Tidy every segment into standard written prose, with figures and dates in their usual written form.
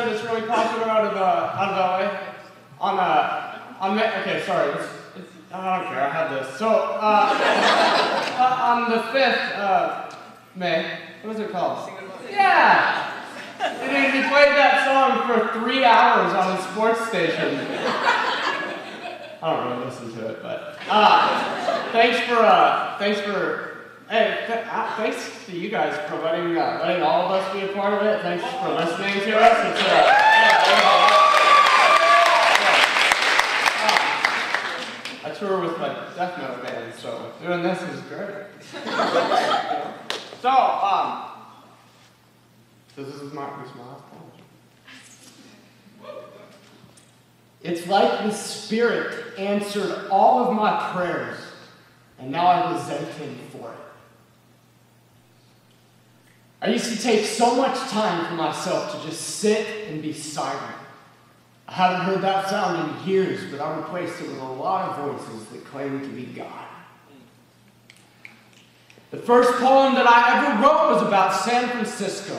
dancer that's really popular out of LA? Okay, sorry. I don't care, I had this. So, on the 5th, May, what is it called? Yeah! He played that song for 3 hours on a sports station. I don't really listen to it, but, thanks to you guys for letting all of us be a part of it. Thanks for listening to us. I tour with like death metal bands, so doing this is great. So, this is my last poem. It's like the Spirit answered all of my prayers, and now I resent him for it. I used to take so much time for myself to just sit and be silent. I haven't heard that sound in years, but I replaced it with a lot of voices that claim to be God. The first poem that I ever wrote was about San Francisco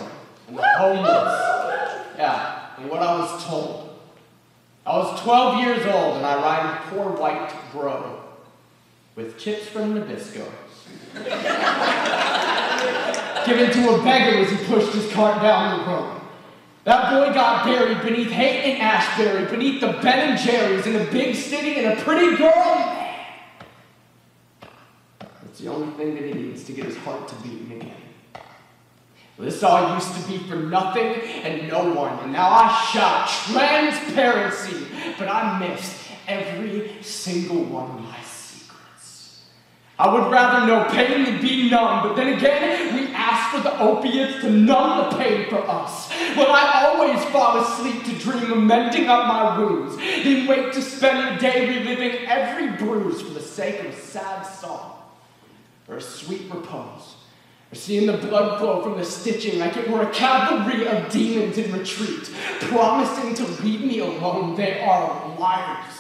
and the homeless. Yeah, and what I was told. I was 12 years old and I rhymed poor white bro with chips from Nabisco. Given to a beggar as he pushed his cart down the road. That boy got buried beneath hate and Ashbury, beneath the Ben and Jerry's in a big city and a pretty girl. It's the only thing that he needs to get his heart to beating again. This all used to be for nothing and no one, and now I shout transparency, but I missed every single one of my secrets. I would rather know pain than be numb, but then again, we ask for the opiates to numb the pain for us. Well, I always fall asleep to dream of mending up my wounds, then wait to spend the day reliving every bruise for the sake of a sad song, or a sweet repose, or seeing the blood flow from the stitching like it were a cavalry of demons in retreat, promising to leave me alone. They are liars.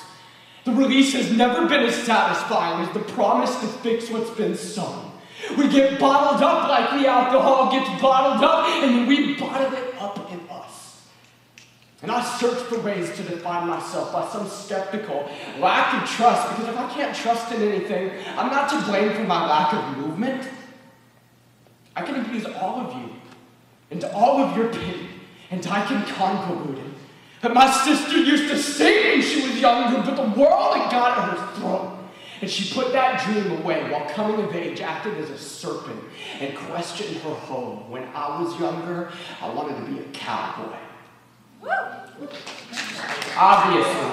The release has never been as satisfying as the promise to fix what's been sown. We get bottled up like the alcohol gets bottled up, and then we bottle it up in us. And I search for ways to define myself by some skeptical lack of trust, because if I can't trust in anything, I'm not to blame for my lack of movement. I can abuse all of you, and all of your pity, and I can convolute it. But my sister used to sing when she was younger, but the world had got at her throat. And she put that dream away while coming of age acted as a serpent and questioned her home. When I was younger, I wanted to be a cowboy. Woo! Obviously.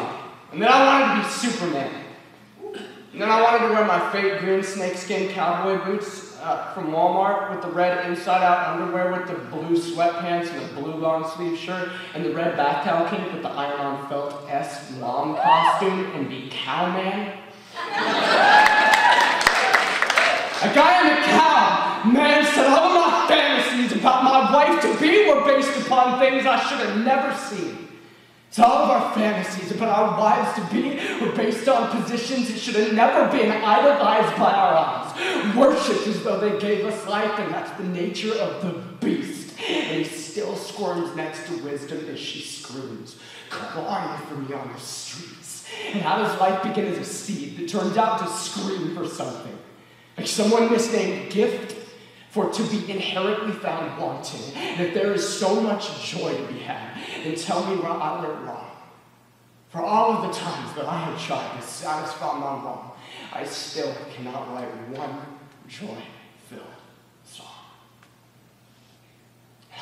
And then I wanted to be Superman. And then I wanted to wear my fake green snakeskin cowboy boots from Walmart with the red inside-out underwear with the blue sweatpants and the blue long-sleeve shirt and the red back towel cape with the iron-on felt S mom costume and be cowman. A guy in a cow, man, said all of my fantasies about my wife to be were based upon things I should have never seen. So all of our fantasies about our wives to be were based on positions that should have never been idolized by our eyes, worshipped as though they gave us life, and that's the nature of the beast. And he still squirms next to wisdom as she screams, crying for me on the streets. And how does life begin as a seed that turns out to scream for something? Like someone misnamed gift for to be inherently found wanting. And if there is so much joy to be had, then tell me where I went wrong. For all of the times that I have tried to satisfy my wrong, I still cannot write one joy-filled song. I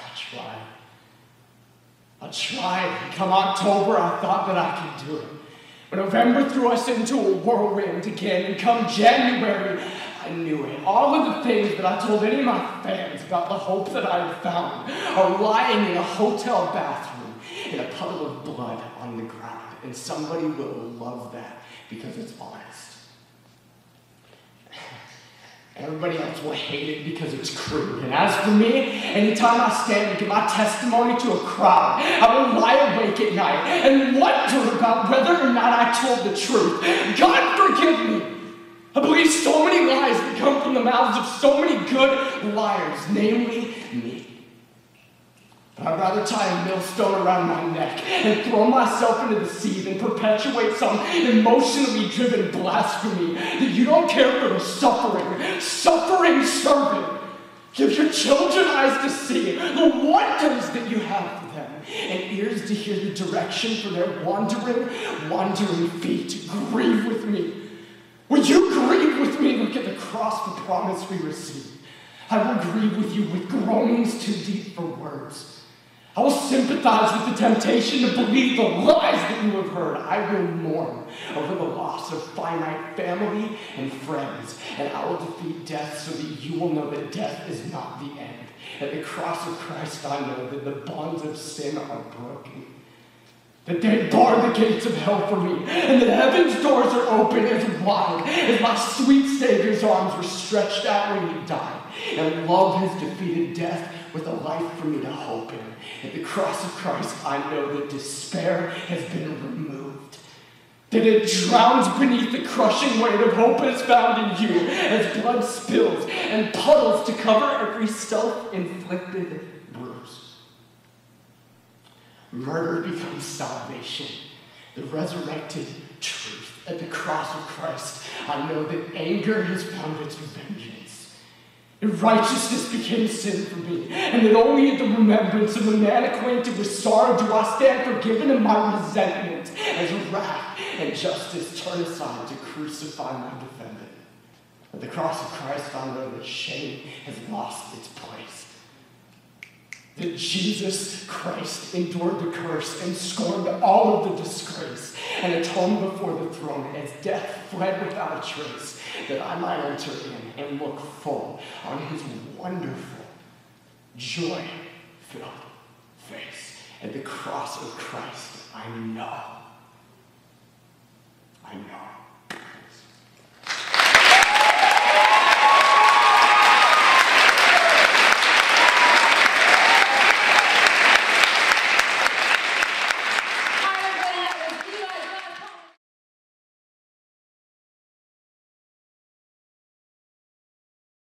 tried. Come October, I thought that I could do it. But November threw us into a whirlwind again, and come January, I knew it. All of the things that I told any of my fans about the hope that I had found are lying in a hotel bathroom in a puddle of blood on the ground. And somebody will love that because it's honest. Everybody else will hate it because it's crude. And as for me, anytime I stand and give my testimony to a crowd, I will lie awake at night and wonder about whether or not I told the truth. God forgive me. I believe so many lies that come from the mouths of so many good liars, namely me. But I'd rather rather tie a millstone around my neck and throw myself into the sea than perpetuate some emotionally driven blasphemy that you don't care for the suffering servant. Give your children eyes to see the wonders that you have for them, and ears to hear the direction for their wandering feet. Grieve with me. Would you grieve with me? Look at the cross, the promise we receive. I will grieve with you with groanings too deep for words. I will sympathize with the temptation to believe the lies that you have heard. I will mourn over the loss of finite family and friends, and I will defeat death so that you will know that death is not the end. At the cross of Christ, I know that the bonds of sin are broken, that they bar the gates of hell for me, and that heaven's doors are open as wide as my sweet Savior's arms were stretched out when he died. And love has defeated death with a life for me to hope in. At the cross of Christ, I know that despair has been removed, that it drowns beneath the crushing weight of hope is found in you as blood spills and puddles to cover every self-inflicted bruise. Murder becomes salvation, the resurrected truth. At the cross of Christ, I know that anger has found its vengeance. And righteousness became sin for me, and that only at the remembrance of a man acquainted with sorrow do I stand forgiven, and my resentment as wrath and justice turn aside to crucify my defendant. At the cross of Christ, I know that shame has lost its place, that Jesus Christ endured the curse and scorned all of the disgrace and atoned before the throne as death fled without a trace, that I might enter in and look full on his wonderful, joy-filled face. At the cross of Christ, I know